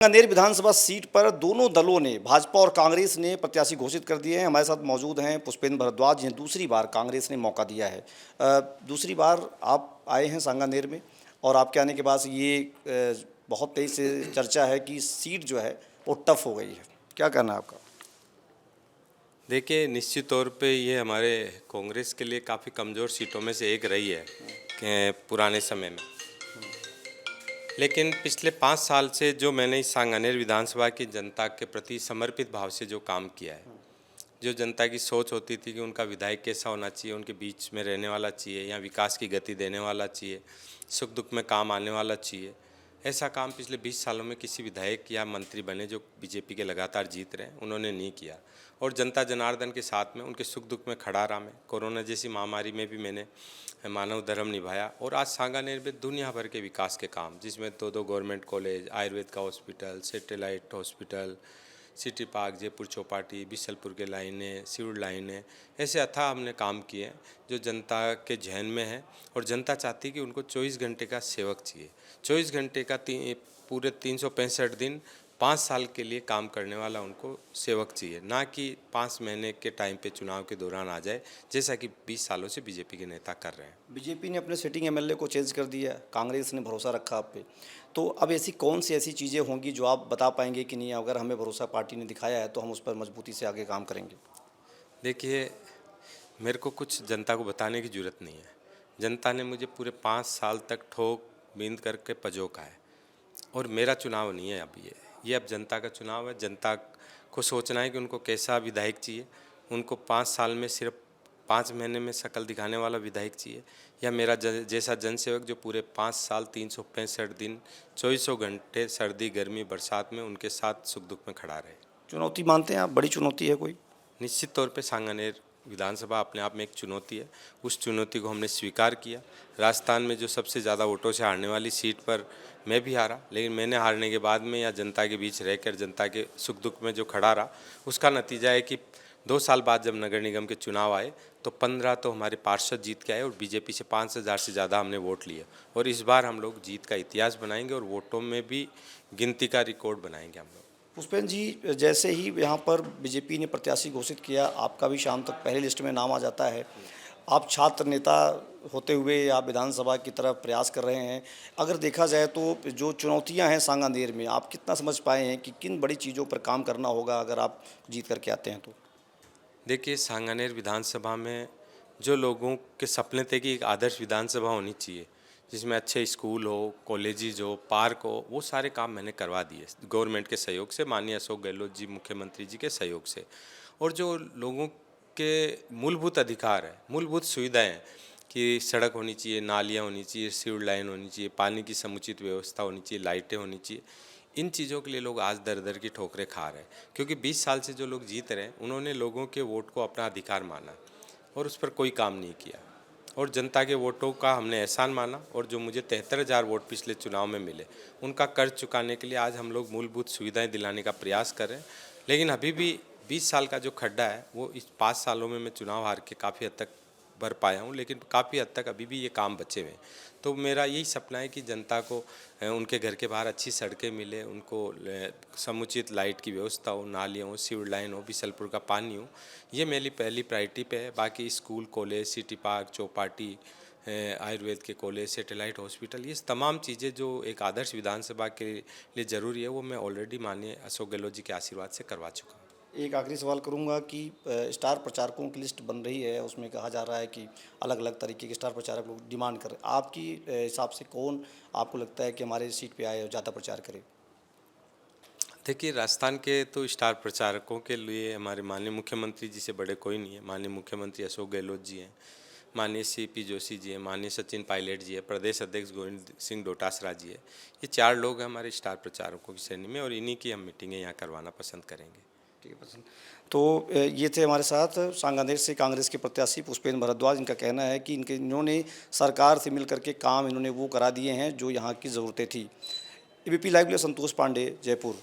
सांगानेर विधानसभा seat पर दोनों दलों ने भाजपा और कांग्रेस ने प्रत्याशी घोषित कर दिए हैं। हमारे साथ मौजूद हैं पुष्पेंद्र भारद्वाज, जिन्हें दूसरी बार कांग्रेस ने मौका दिया है। दूसरी बार आप आए हैं सांगानेर में और आपके आने के बाद ये बहुत तेज से चर्चा है कि सीट जो है वो टफ हो गई है। क्या कहना है आपका? देखिए, निश्चित तौर पे ये हमारे कांग्रेस के लिए काफ़ी कमज़ोर सीटों में से एक रही है पुराने समय में। लेकिन पिछले 5 साल से जो मैंने इस सांगानेर विधानसभा की जनता के प्रति समर्पित भाव से जो काम किया है, जो जनता की सोच होती थी कि उनका विधायक कैसा होना चाहिए, उनके बीच में रहने वाला चाहिए या विकास की गति देने वाला चाहिए, सुख दुख में काम आने वाला चाहिए, ऐसा काम पिछले 20 सालों में किसी विधायक या मंत्री बने जो बीजेपी के लगातार जीत रहे हैं उन्होंने नहीं किया। और जनता जनार्दन के साथ में उनके सुख दुख में खड़ा रहा। मैं कोरोना जैसी महामारी में भी मैंने मानव धर्म निभाया। और आज सांगानेर में दुनिया भर के विकास के काम, जिसमें दो गवर्नमेंट कॉलेज, आयुर्वेद का hospital, satellite hospital, city park, Jaipur Chowpatty, Bisalpur के लाइनें, सिविल लाइनें, ऐसे अथाह हमने काम किए हैं जो जनता के जहन में है। और जनता चाहती है कि उनको 24 घंटे का सेवक चाहिए, 24 घंटे का पूरे 365 दिन 5 साल के लिए काम करने वाला उनको सेवक चाहिए, ना कि 5 महीने के टाइम पे चुनाव के दौरान आ जाए, जैसा कि 20 सालों से बीजेपी के नेता कर रहे हैं। बीजेपी ने अपने सिटिंग एमएलए को चेंज कर दिया, कांग्रेस ने भरोसा रखा आप पे। तो अब ऐसी कौन सी ऐसी चीज़ें होंगी जो आप बता पाएंगे कि नहीं, अगर हमें भरोसा पार्टी ने दिखाया है तो हम उस पर मजबूती से आगे काम करेंगे? देखिए, मेरे को कुछ जनता को बताने की ज़रूरत नहीं है। जनता ने मुझे पूरे 5 साल तक ठोक बींद करके पजोका है और मेरा चुनाव नहीं है अब ये अब जनता का चुनाव है। जनता को सोचना है कि उनको कैसा विधायक चाहिए, उनको 5 साल में सिर्फ 5 महीने में शक्ल दिखाने वाला विधायक चाहिए, या मेरा जैसा जनसेवक जो पूरे 5 साल 365 दिन 2400 घंटे सर्दी गर्मी बरसात में उनके साथ सुख दुख में खड़ा रहे। चुनौती मानते हैं आप, बड़ी चुनौती है कोई? निश्चित तौर पे सांगानेर विधानसभा अपने आप में एक चुनौती है। उस चुनौती को हमने स्वीकार किया। राजस्थान में जो सबसे ज़्यादा वोटों से हारने वाली सीट पर मैं भी हारा, लेकिन मैंने हारने के बाद में या जनता के बीच रहकर जनता के सुख दुख में जो खड़ा रहा, उसका नतीजा है कि 2 साल बाद जब नगर निगम के चुनाव आए तो 15 तो हमारे पार्षद जीत के आए और बीजेपी से 5000 से ज़्यादा हमने वोट लिए। और इस बार हम लोग जीत का इतिहास बनाएंगे और वोटों में भी गिनती का रिकॉर्ड बनाएंगे हम लोग। पुष्पेंद्र जी, जैसे ही यहाँ पर बीजेपी ने प्रत्याशी घोषित किया, आपका भी शाम तक पहली लिस्ट में नाम आ जाता है। आप छात्र नेता होते हुए आप विधानसभा की तरफ प्रयास कर रहे हैं। अगर देखा जाए तो जो चुनौतियाँ हैं सांगानेर में, आप कितना समझ पाए हैं कि किन बड़ी चीज़ों पर काम करना होगा अगर आप जीत करके आते हैं तो? देखिए, सांगानेर विधानसभा में जो लोगों के सपने थे कि एक आदर्श विधानसभा होनी चाहिए, जिसमें अच्छे स्कूल हो, कॉलेजेस हो, पार्क हो, वो सारे काम मैंने करवा दिए गवर्नमेंट के सहयोग से, माननीय अशोक गहलोत जी मुख्यमंत्री जी के सहयोग से। और जो लोगों के मूलभूत अधिकार है, मूलभूत सुविधाएं हैं कि सड़क होनी चाहिए, नालियाँ होनी चाहिए, सीवर लाइन होनी चाहिए, पानी की समुचित व्यवस्था होनी चाहिए, लाइटें होनी चाहिए, इन चीज़ों के लिए लोग आज दर दर की ठोकरें खा रहे हैं। क्योंकि 20 साल से जो लोग जीत रहे हैं उन्होंने लोगों के वोट को अपना अधिकार माना और उस पर कोई काम नहीं किया। और जनता के वोटों का हमने एहसान माना और जो मुझे 73,000 वोट पिछले चुनाव में मिले, उनका कर्ज चुकाने के लिए आज हम लोग मूलभूत सुविधाएं दिलाने का प्रयास कर रहे हैं। लेकिन अभी भी 20 साल का जो खड्डा है वो इस 5 सालों में मैं चुनाव हार के काफ़ी हद तक भर पाया हूँ, लेकिन काफ़ी हद तक अभी भी ये काम बचे हुए हैं। तो मेरा यही सपना है कि जनता को उनके घर के बाहर अच्छी सड़कें मिले, उनको समुचित लाइट की व्यवस्था हो, नालियाँ हो, सीवर लाइन हो, बिशलपुर का पानी हो। ये मेरी पहली प्रायोरिटी पे है। बाकी school, college, city park, Chowpatty, Ayurveda के कॉलेज, सैटेलाइट हॉस्पिटल, ये तमाम चीज़ें जो एक आदर्श विधानसभा के लिए ज़रूरी है, वो मैं ऑलरेडी माननीय अशोक गहलोत जी के आशीर्वाद से करवा चुका हूँ। एक आखिरी सवाल करूंगा कि स्टार प्रचारकों की लिस्ट बन रही है, उसमें कहा जा रहा है कि अलग अलग तरीके के स्टार प्रचारक लोग डिमांड कर रहे हैं। आपकी हिसाब से कौन आपको लगता है कि हमारे सीट पे आए और ज़्यादा प्रचार करे? देखिए, राजस्थान के तो स्टार प्रचारकों के लिए हमारे माननीय मुख्यमंत्री जी से बड़े कोई नहीं है। माननीय मुख्यमंत्री अशोक गहलोत जी हैं, माननीय सीपी जोशी जी हैं, माननीय सचिन पायलट जी है, प्रदेश अध्यक्ष गोविंद सिंह डोटासरा जी है। ये 4 लोग हैं हमारे स्टार प्रचारकों की श्रेणी में और इन्हीं की हम मीटिंगें यहाँ करवाना पसंद करेंगे। ठीक है, पसंद। तो ये थे हमारे साथ सांगानेर से कांग्रेस के प्रत्याशी पुष्पेंद्र भारद्वाज। इनका कहना है कि इन्होंने सरकार से मिल करके काम इन्होंने वो करा दिए हैं जो यहाँ की ज़रूरतें थी। एबीपी लाइव के लिए संतोष पांडे, जयपुर।